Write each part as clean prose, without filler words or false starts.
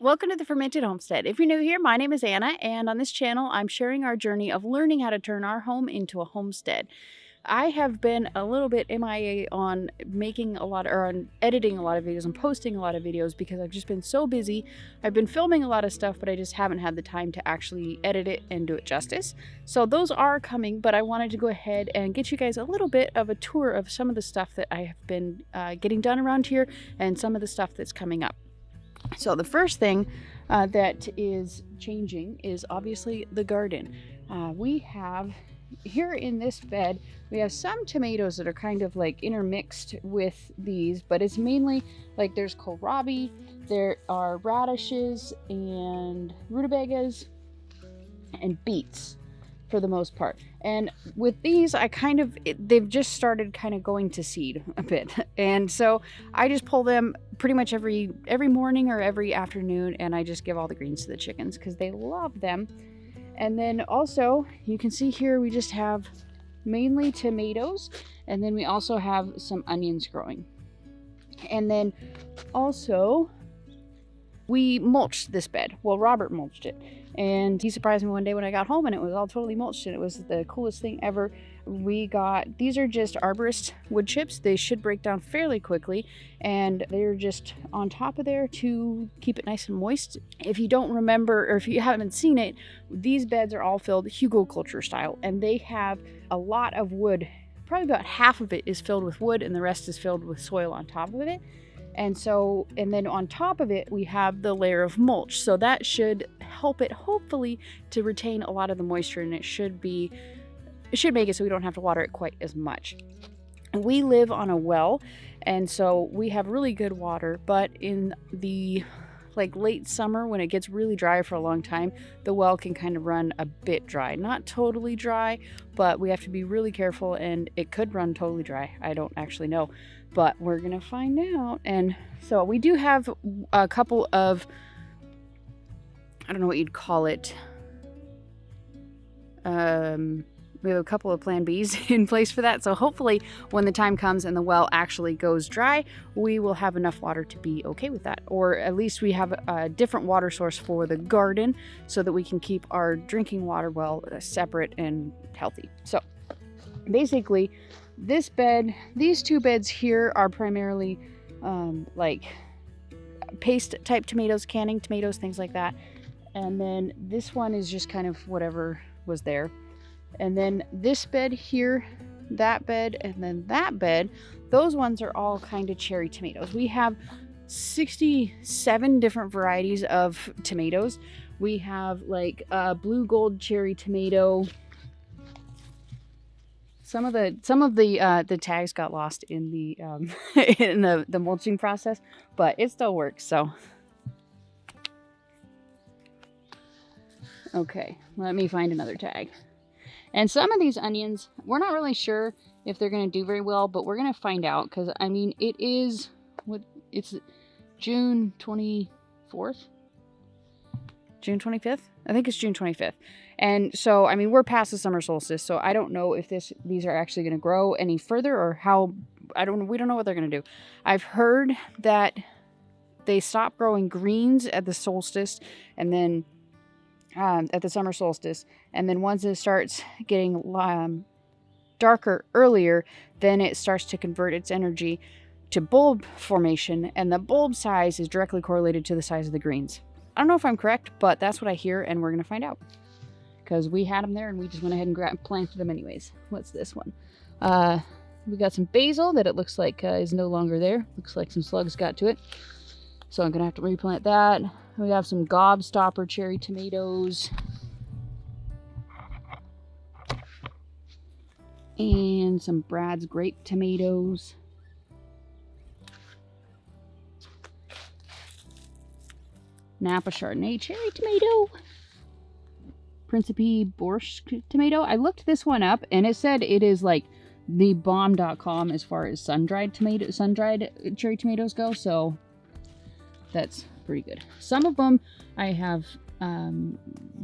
Welcome to the Fermented Homestead. If you're new here, my name is Anna, and on this channel, I'm sharing our journey of learning how to turn our home into a homestead. I have been a little bit MIA on on editing a lot of videos and posting a lot of videos because I've just been so busy. I've been filming a lot of stuff, but I just haven't had the time to actually edit it and do it justice. So those are coming, but I wanted to go ahead and get you guys a little bit of a tour of some of the stuff that I have been getting done around here and some of the stuff that's coming up. So the first thing that is changing is obviously the garden. We have here in this bed, we have some tomatoes that are kind of like intermixed with these, but it's mainly like there's kohlrabi, there are radishes and rutabagas and beets for the most part. And with these, they've just started kind of going to seed a bit. And so I just pull them pretty much every morning or every afternoon, and I just give all the greens to the chickens because they love them. And then also you can see here we just have mainly tomatoes, and then we also have some onions growing. And then also we mulched this bed. Well, Robert mulched it, and he surprised me one day when I got home and it was all totally mulched, and it was the coolest thing ever. These are just arborist wood chips. They should break down fairly quickly, and they're just on top of there to keep it nice and moist. If you don't remember, or if you haven't seen it, these beds are all filled Hugelkultur style, and they have a lot of wood. Probably about half of it is filled with wood and the rest is filled with soil on top of it. And then on top of it, we have the layer of mulch. So that should help it, hopefully, to retain a lot of the moisture, and it should make it so we don't have to water it quite as much. We live on a well, and so we have really good water, but in the late summer when it gets really dry for a long time, the well can kind of run a bit dry. Not totally dry, but we have to be really careful, and it could run totally dry. I don't actually know, but we're gonna find out. And so we do have a couple of, I don't know what you'd call it, we have a couple of plan Bs in place for that. So hopefully when the time comes and the well actually goes dry, we will have enough water to be okay with that. Or at least we have a different water source for the garden so that we can keep our drinking water well separate and healthy. So basically these two beds here are primarily paste type tomatoes, canning tomatoes, things like that. And then this one is just kind of whatever was there. And then this bed here, that bed, and then that bed, those ones are all kind of cherry tomatoes. We have 67 different varieties of tomatoes. We have blue gold cherry tomato. Some of the tags got lost in the in the mulching process, but it still works. So okay, let me find another tag. And some of these onions, we're not really sure if they're going to do very well, but we're going to find out because, I mean, it's June 24th? June 25th? I think it's June 25th. And so, I mean, we're past the summer solstice, so I don't know if these are actually going to grow any further or how. We don't know what they're going to do. I've heard that they stop growing greens at the solstice, and then at the summer solstice, and then once it starts getting darker earlier, then it starts to convert its energy to bulb formation, and the bulb size is directly correlated to the size of the greens. I don't know if I'm correct, but that's what I hear, and we're going to find out because we had them there and we just went ahead and planted them anyways. What's this one? We got some basil that it looks like is no longer there. Looks like some slugs got to it, so I'm going to have to replant that. We have some gobstopper cherry tomatoes. And some Brad's grape tomatoes. Napa Chardonnay cherry tomato. Principe Borscht tomato. I looked this one up and it said it is like the bomb.com as far as sun-dried cherry tomatoes go, so that's pretty good. Some of them I have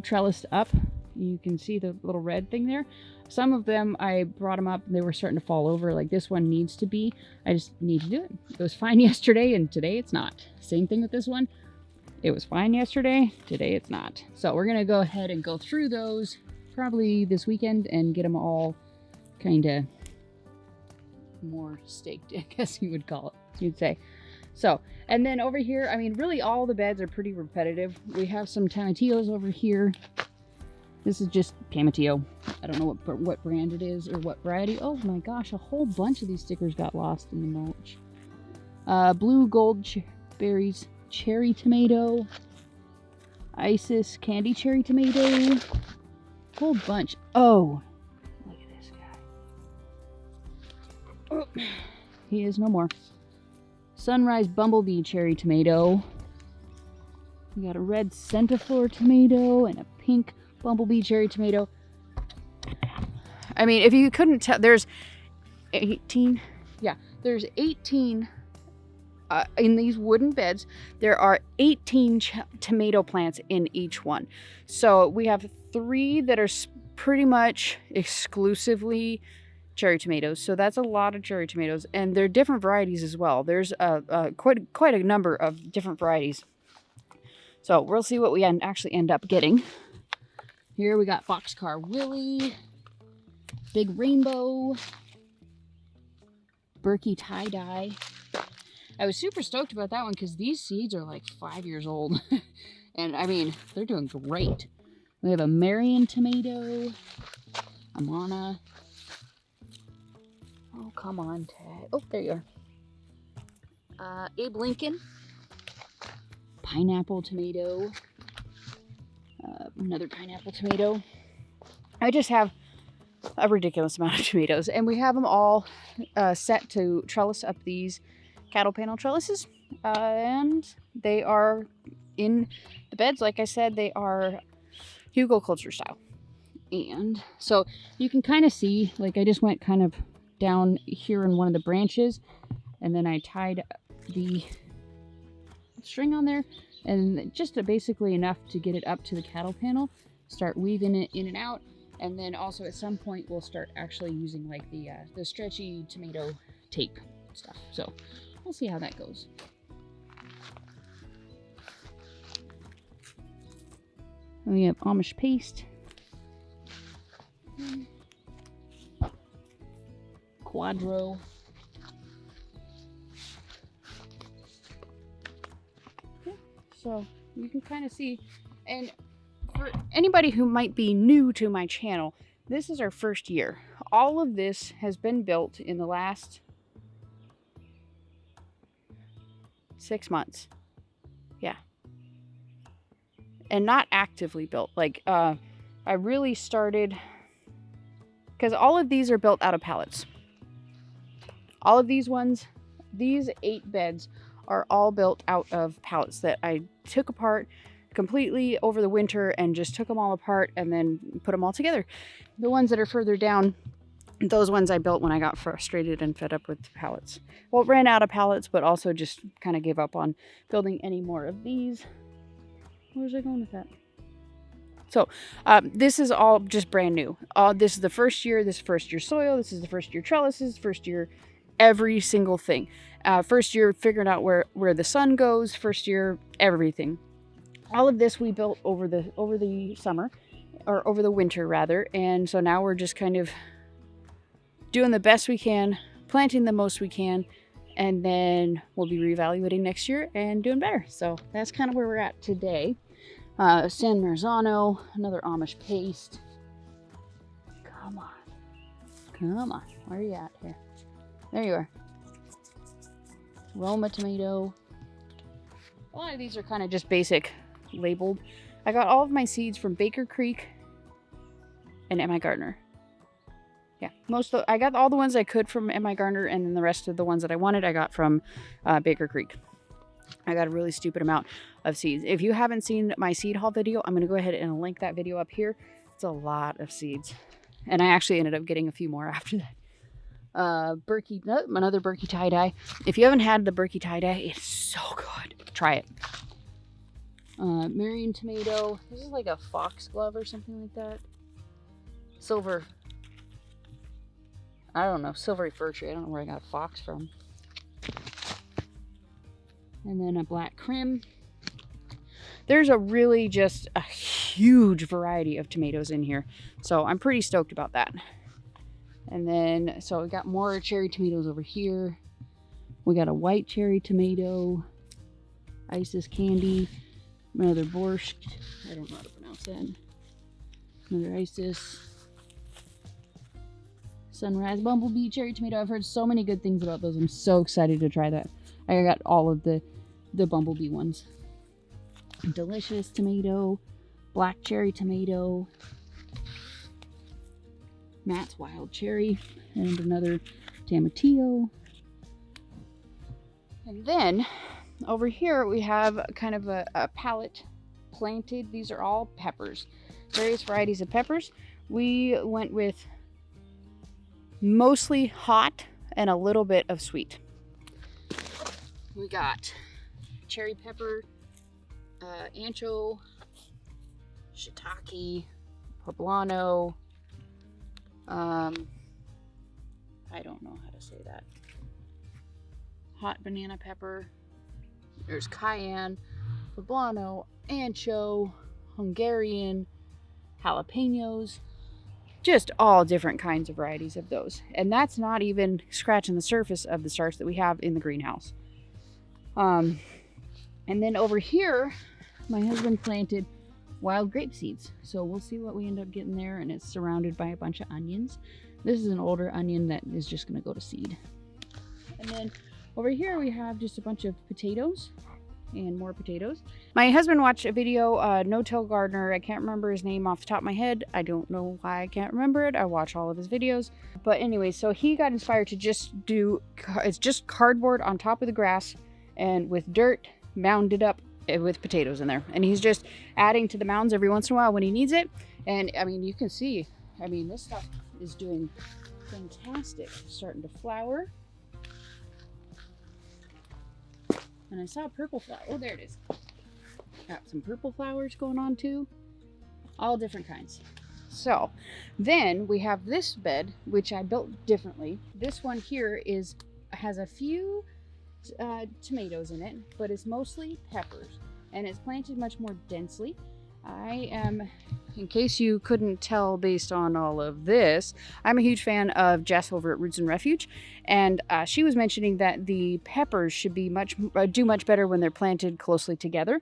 trellised up. You can see the little red thing there. Some of them I brought them up and they were starting to fall over. Like this one needs to be. I just need to do it. It was fine yesterday and today it's not. Same thing with this one. It was fine yesterday. Today it's not. So we're going to go ahead and go through those probably this weekend and get them all kind of more staked, I guess you would call it, you'd say. So, and then over here, I mean, really all the beds are pretty repetitive. We have some tomatillos over here. This is just tomatillo. I don't know what brand it is or what variety. Oh my gosh, a whole bunch of these stickers got lost in the mulch. Blue gold berries, cherry tomato, Isis candy cherry tomato, whole bunch. Oh, look at this guy. Oh, he is no more. Sunrise bumblebee cherry tomato. We got a red centiflora tomato and a pink bumblebee cherry tomato. I mean, if you couldn't tell, there's 18. Yeah, there's 18 in these wooden beds. There are 18 tomato plants in each one. So we have 3 that are pretty much exclusively cherry tomatoes. So that's a lot of cherry tomatoes, and they're different varieties as well. There's quite a number of different varieties. So we'll see what we actually end up getting. Here we got Boxcar Willie, Big Rainbow, Berkey Tie-Dye. I was super stoked about that one because these seeds are like 5 years old. And I mean, they're doing great. We have a Marion tomato, Amana. Oh, come on, Ted. Oh, there you are. Abe Lincoln, pineapple tomato. Another pineapple tomato. I just have a ridiculous amount of tomatoes, and we have them all set to trellis up these cattle panel trellises, and they are in the beds. Like I said, they are Hugelkultur style, and so you can kind of see, like, I just went kind of down here in one of the branches, and then I tied the string on there, and just basically enough to get it up to the cattle panel, start weaving it in and out, and then also at some point we'll start actually using like the stretchy tomato tape stuff. So we'll see how that goes. And we have Amish paste, Quadro, so you can kind of see. And for anybody who might be new to my channel, this is our first year. All of this has been built in the last 6 months. Yeah. And not actively built. Like, I really started, because all of these are built out of pallets. All of these ones, these 8 beds are all built out of pallets that I took apart completely over the winter and just took them all apart and then put them all together. The ones that are further down, those ones I built when I got frustrated and fed up with pallets. Well, ran out of pallets, but also just kind of gave up on building any more of these. Where's I going with that? So this is all just brand new. This is the first year. This is first year soil. This is the first year trellises. First year every single thing. First year figuring out where the sun goes. First year everything. All of this we built over the summer, or over the winter rather. And so now we're just kind of doing the best we can, planting the most we can, and then we'll be reevaluating next year and doing better. So that's kind of where we're at today. San Marzano, another Amish paste. Come on. Come on. Where are you at here? There you are. Roma tomato. A lot of these are kind of just basic labeled. I got all of my seeds from Baker Creek and M.I. Gardner. Yeah, I got all the ones I could from M.I. Gardner, and then the rest of the ones that I wanted I got from Baker Creek. I got a really stupid amount of seeds. If you haven't seen my seed haul video, I'm going to go ahead and link that video up here. It's a lot of seeds. And I actually ended up getting a few more after that. Another Berkey tie-dye. If you haven't had the Berkey tie-dye, it's so good. Try it. Marion tomato. This is like a foxglove or something like that. Silver. I don't know. Silvery fir tree. I don't know where I got fox from. And then a black crim. there's a really just a huge variety of tomatoes in here. So I'm pretty stoked about that. And then, so we got more cherry tomatoes over here. We got a white cherry tomato, Isis candy, another borscht. I don't know how to pronounce that. Another Isis. Sunrise bumblebee cherry tomato. I've heard so many good things about those. I'm so excited to try that. I got all of the bumblebee ones. Delicious tomato, black cherry tomato, Matt's wild cherry, and another tomatillo. And then over here we have kind of a pallet planted. These are all peppers, various varieties of peppers. We went with mostly hot and a little bit of sweet. We got cherry pepper, ancho, shiitake, poblano, I don't know how to say that, hot banana pepper, there's cayenne, poblano, ancho, Hungarian, jalapenos, just all different kinds of varieties of those. And that's not even scratching the surface of the starts that we have in the greenhouse. And then over here, my husband planted wild grape seeds. So we'll see what we end up getting there. And it's surrounded by a bunch of onions. This is an older onion that is just going to go to seed. And then over here we have just a bunch of potatoes and more potatoes. My husband watched a video, No-Till Gardener. I can't remember his name off the top of my head. I don't know why I can't remember it. I watch all of his videos. But anyway, so he got inspired to just do, it's just cardboard on top of the grass and with dirt mounded up with potatoes in there. And he's just adding to the mounds every once in a while when he needs it. And I mean, you can see, I mean, this stuff is doing fantastic. Starting to flower. And I saw purple flower. Oh, there it is. Got some purple flowers going on too. All different kinds. So then we have this bed, which I built differently. This one here has a few tomatoes in it, but it's mostly peppers. And it's planted much more densely. I am, in case you couldn't tell based on all of this, I'm a huge fan of Jess over at Roots and Refuge, and she was mentioning that the peppers should be do much better when they're planted closely together.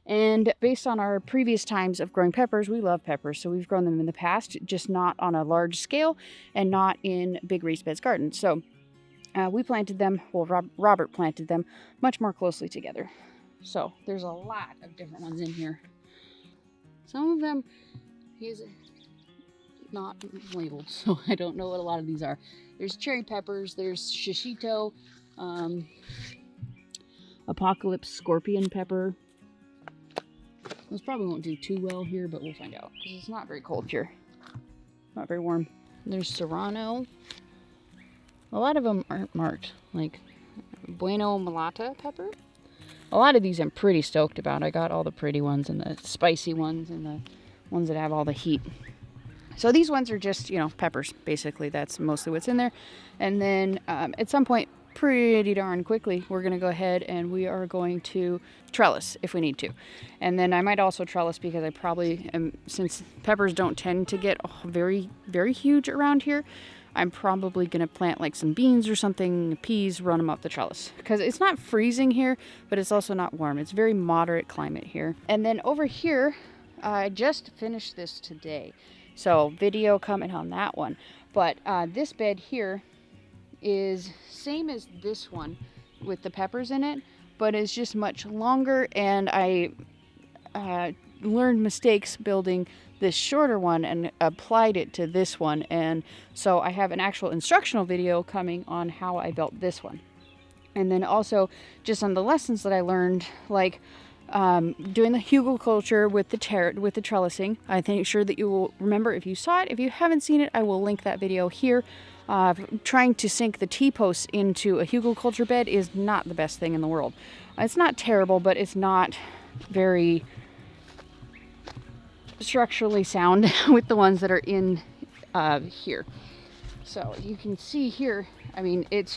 And based on our previous times of growing peppers, we love peppers, so we've grown them in the past, just not on a large scale and not in big raised beds gardens. So we planted them, well, Robert planted them much more closely together. So there's a lot of different ones in here. Some of them he's not labeled, so I don't know what a lot of these are. There's cherry peppers, there's shishito, apocalypse scorpion pepper. Those probably won't do too well here, but we'll find out because it's not very cold here. Not very warm. There's serrano. A lot of them aren't marked, like bueno mulata pepper. A lot of these I'm pretty stoked about. I got all the pretty ones and the spicy ones and the ones that have all the heat. So these ones are just, you know, peppers, basically. That's mostly what's in there. And then at some point, pretty darn quickly, we're going to go ahead and we are going to trellis if we need to. And then I might also trellis because I probably am, since peppers don't tend to get very, very huge around here, I'm probably going to plant like some beans or something, peas, run them up the trellis. Because it's not freezing here, but it's also not warm. It's very moderate climate here. And then over here, I just finished this today. So video coming on that one. But this bed here is same as this one with the peppers in it, but it's just much longer. And I learned mistakes building this shorter one and applied it to this one, and so I have an actual instructional video coming on how I built this one. And then also just on the lessons that I learned, like doing the Hugelkultur with the trellising. I think sure that you will remember if you saw it. If you haven't seen it, I will link that video here. Trying to sink the T-posts into a Hugelkultur bed is not the best thing in the world. It's not terrible, but it's not very structurally sound with the ones that are in here. So you can see here, I mean, it's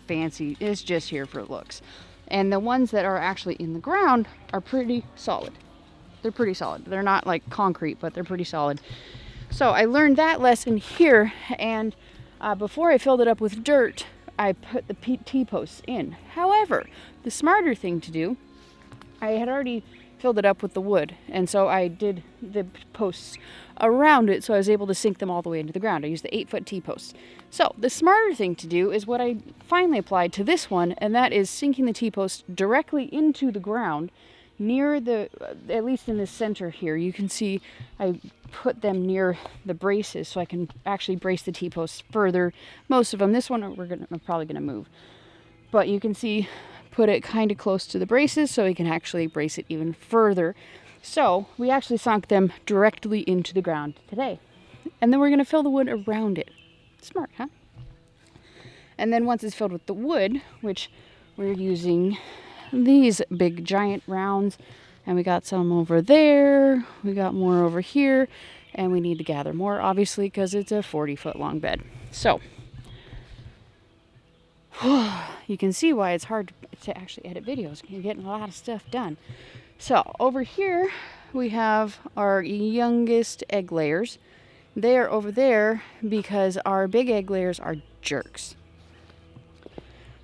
fancy. It's just here for looks. And the ones that are actually in the ground are pretty solid. They're pretty solid. They're not like concrete, but they're pretty solid. So I learned that lesson here, and before I filled it up with dirt, I put the T-posts in. However, the smarter thing to do, I had already filled it up with the wood, and so I did the posts around it, so I was able to sink them all the way into the ground. I used the 8-foot T-posts. So the smarter thing to do is what I finally applied to this one, and that is sinking the T-posts directly into the ground near the, at least in the center here, you can see I put them near the braces so I can actually brace the T-posts further. Most of them, this one I'm probably gonna move, but you can see, put it kind of close to the braces so we can actually brace it even further. So we actually sunk them directly into the ground today. And then we're gonna fill the wood around it. Smart, huh? And then once it's filled with the wood, which we're using these big giant rounds, and we got some over there, we got more over here, and we need to gather more, obviously, because it's a 40-foot long bed. So you can see why it's hard to actually edit videos. You're getting a lot of stuff done. So over here we have our youngest egg layers. They are over there because our big egg layers are jerks.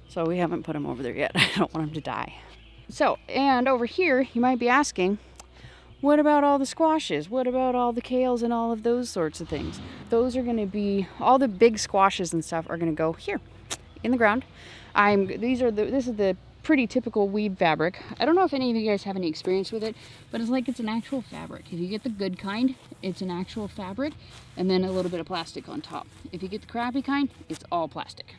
So we haven't put them over there yet. I don't want them to die. So, and over here, you might be asking, what about all the squashes? What about all the kales and all of those sorts of things? Those are going to be, all the big squashes and stuff are going to go here in the ground. This is the pretty typical weed fabric. I don't know if any of you guys have any experience with it, but it's like it's an actual fabric. If you get the good kind, it's an actual fabric, and then a little bit of plastic on top. If you get the crappy kind, it's all plastic.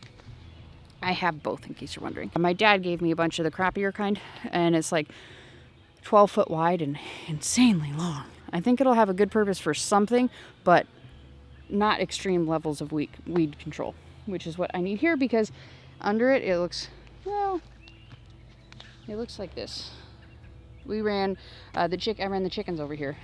I have both, in case you're wondering. My dad gave me a bunch of the crappier kind, and it's like 12 foot wide and insanely long. I think it'll have a good purpose for something, but not extreme levels of weed control, which is what I need here, because under it, it looks, well, it looks like this. I ran the chickens over here,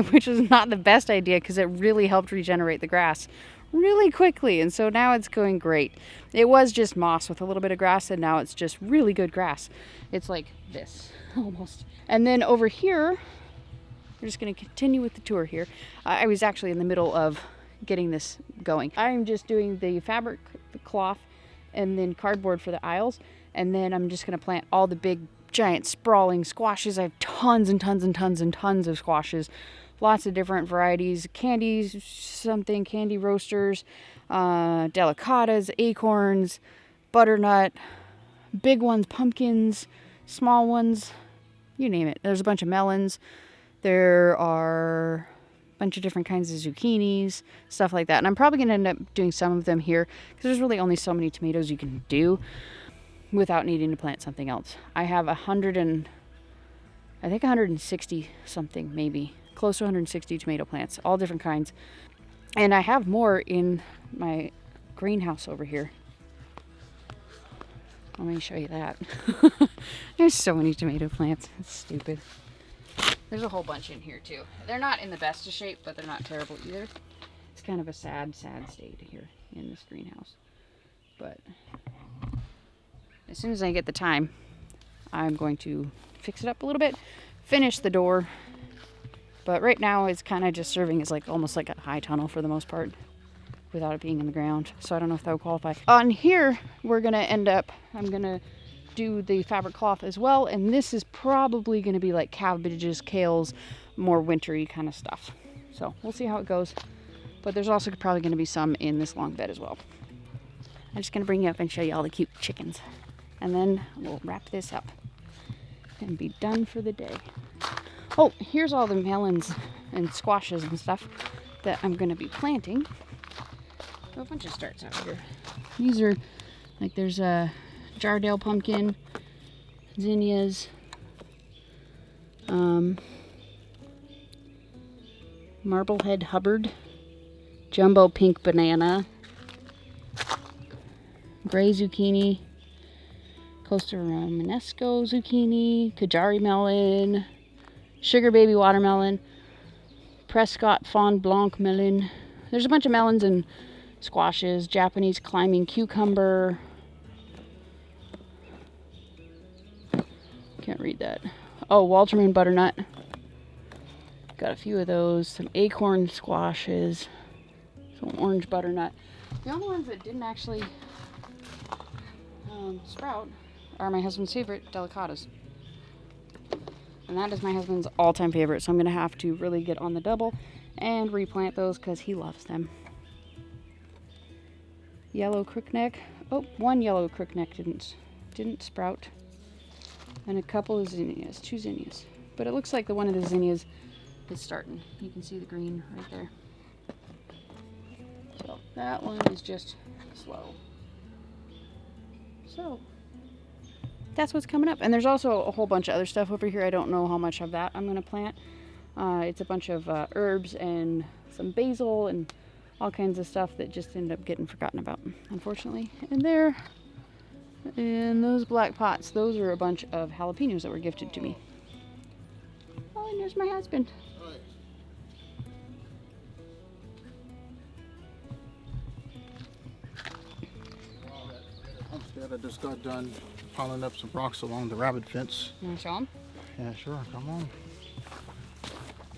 which was not the best idea because it really helped regenerate the grass really quickly, and so now it's going great. It was just moss with a little bit of grass, and now it's just really good grass. It's like this almost. And then over here, we're just going to continue with the tour here. I was actually in the middle of getting this going. I'm just doing the fabric, the cloth, and then cardboard for the aisles, and then I'm just going to plant all the big giant sprawling squashes. I have tons and tons and tons and tons of squashes. Lots of different varieties, candy roasters, delicatas, acorns, butternut, big ones, pumpkins, small ones, you name it. There's a bunch of melons. There are a bunch of different kinds of zucchinis, stuff like that. And I'm probably going to end up doing some of them here because there's really only so many tomatoes you can do without needing to plant something else. I have 160 something, maybe close to 160 tomato plants, all different kinds. And I have more in my greenhouse over here. Let me show you that. There's so many tomato plants. It's stupid. There's a whole bunch in here too. They're not in the best of shape, but they're not terrible either. It's kind of a sad state here in this greenhouse. But as soon as I get the time, I'm going to fix it up a little bit, finish the door. But right now it's kind of just serving as like almost like a high tunnel for the most part without it being in the ground. So I don't know if that would qualify. On here, we're going to end up, I'm going to do the fabric cloth as well. And this is probably going to be like cabbages, kales, more wintry kind of stuff. So we'll see how it goes. But there's also probably going to be some in this long bed as well. I'm just going to bring you up and show you all the cute chickens. And then we'll wrap this up and be done for the day. Oh, here's all the melons and squashes and stuff that I'm going to be planting. A bunch of starts out here. These are, like, there's a Jardale pumpkin, zinnias, Marblehead Hubbard, jumbo pink banana, gray zucchini, Costa Romanesco zucchini, Kajari melon, Sugar Baby watermelon, Prescott Fond Blanc melon. There's a bunch of melons and squashes, Japanese climbing cucumber, read that. Oh, Walter Moon butternut. Got a few of those. Some acorn squashes. Some orange butternut. The only ones that didn't actually sprout are my husband's favorite, delicatas. And that is my husband's all-time favorite, so I'm going to have to really get on the double and replant those because he loves them. Yellow crookneck. Oh, one yellow crookneck didn't sprout. And a couple of zinnias, 2 zinnias. But it looks like the one of the zinnias is starting. You can see the green right there. So that one is just slow. So that's what's coming up. And there's also a whole bunch of other stuff over here. I don't know how much of that I'm going to plant. It's a bunch of herbs and some basil and all kinds of stuff that just ended up getting forgotten about, unfortunately. And there, in those black pots, those are a bunch of jalapenos that were gifted to me. Oh, and there's my husband. Homestead, I just got done piling up some rocks along the rabbit fence. You want to show them? Yeah, sure, come on.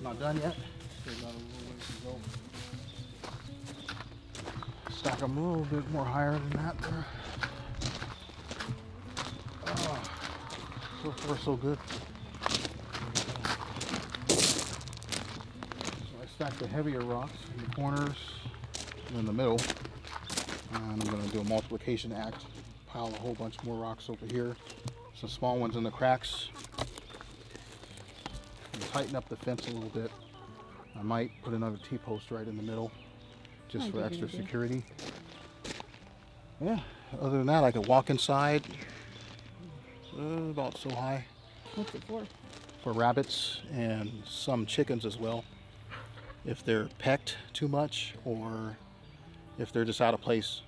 Not done yet. Still got a little ways to go. Stack them a little bit more higher than that there. Oh, so far so good. So I stacked the heavier rocks in the corners and in the middle. And I'm going to do a multiplication act. Pile a whole bunch more rocks over here. Some small ones in the cracks. And tighten up the fence a little bit. I might put another T-post right in the middle just for extra security. Yeah, other than that I could walk inside about so high. What's it for? For rabbits and some chickens as well. If they're pecked too much or if they're just out of place.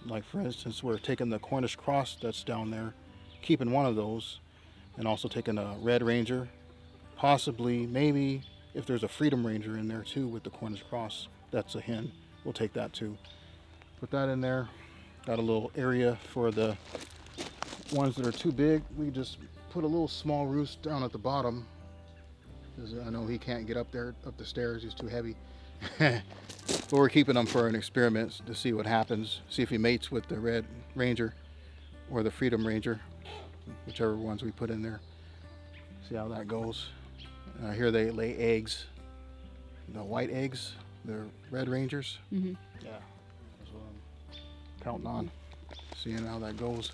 Like for instance, we're taking the Cornish cross that's down there, keeping one of those, and also taking a Red Ranger. Possibly, maybe, if there's a Freedom Ranger in there too with the Cornish cross, that's a hen. We'll take that too. Put that in there. Got a little area for the ones that are too big. We just put a little small roost down at the bottom, because I know he can't get up there, up the stairs. He's too heavy. But we're keeping him for an experiment to see what happens. See if he mates with the Red Ranger or the Freedom Ranger, whichever ones we put in there. See how that goes. Here they lay eggs, the white eggs. They're Red Rangers. Mm-hmm. Yeah, that's what I'm counting on. Seeing how that goes.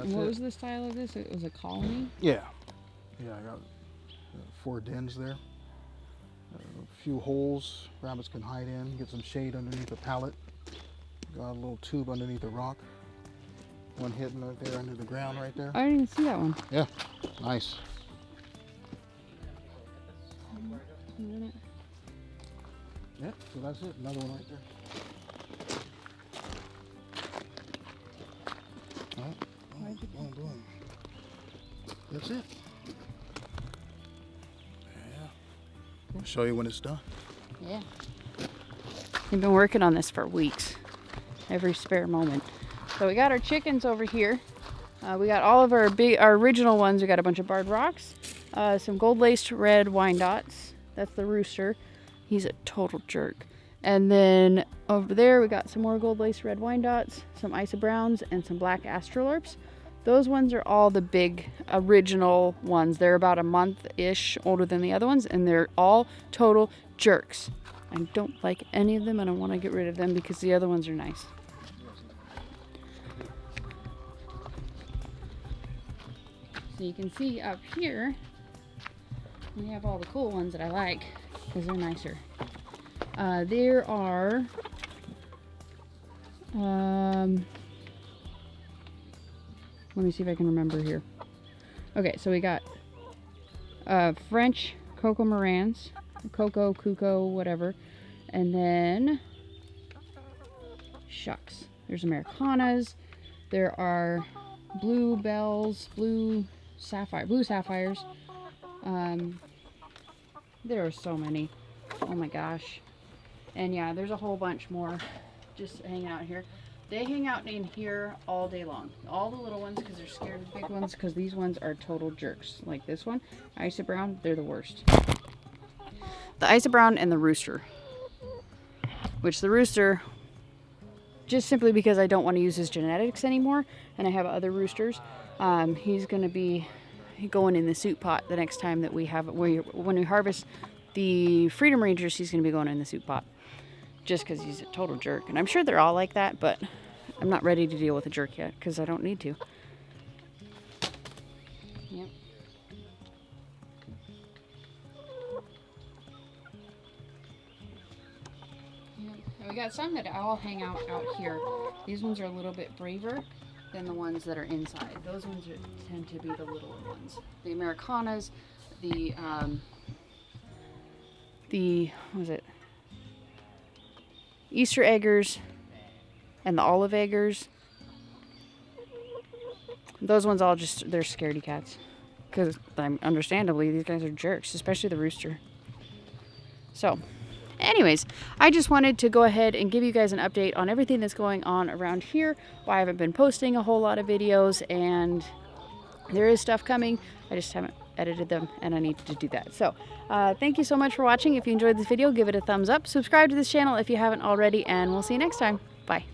And what was the style of this? It was a colony? Yeah. Yeah, I got 4 dens there. A few holes rabbits can hide in, get some shade underneath the pallet. Got a little tube underneath the rock. One hidden right there under the ground right there. I didn't even see that one. Yeah, nice. Yep, so that's it. Another one right there. Alright, boom. That's it. I'll show you when it's done. Yeah. We've been working on this for weeks. Every spare moment. So we got our chickens over here. We got all of our original ones. We got a bunch of barred rocks. Some gold-laced red Wyandottes. That's the rooster. He's a total jerk. And then over there we got some more gold-laced red Wyandottes, some Isa Browns, and some black Astrolorps. Those ones are all the big original ones. They're about a month-ish older than the other ones, and they're all total jerks. I don't like any of them, and I want to get rid of them because the other ones are nice. So you can see up here, we have all the cool ones that I like because they're nicer. There are let me see if I can remember here. Okay, so we got French Coco Morans, Coco, Cuco, whatever. And then, shucks, there's Americanas. There are blue bells, blue sapphires. There are so many. Oh my gosh. And yeah, there's a whole bunch more just hanging out here. They hang out in here all day long. All the little ones because they're scared of the big ones, because these ones are total jerks. Like this one, Isa Brown, they're the worst. The Isa Brown and the rooster. Which the rooster, just simply because I don't want to use his genetics anymore, and I have other roosters, he's going to be going in the soup pot the next time that we have, when we harvest the Freedom Rangers, he's going to be going in the soup pot. Just because he's a total jerk. And I'm sure they're all like that, but I'm not ready to deal with a jerk yet because I don't need to. Yep. We got some that all hang out here. These ones are a little bit braver than the ones that are inside. Those ones tend to be the littler ones. The Americanas, what was it? Easter eggers and the olive eggers. Those ones all just, they're scaredy cats. Because understandably, these guys are jerks, especially the rooster. So, anyways, I just wanted to go ahead and give you guys an update on everything that's going on around here. Why I haven't been posting a whole lot of videos, and there is stuff coming. I just haven't edited them, and I need to do that. So, thank you so much for watching. If you enjoyed this video, give it a thumbs up. Subscribe to this channel if you haven't already, and we'll see you next time. Bye.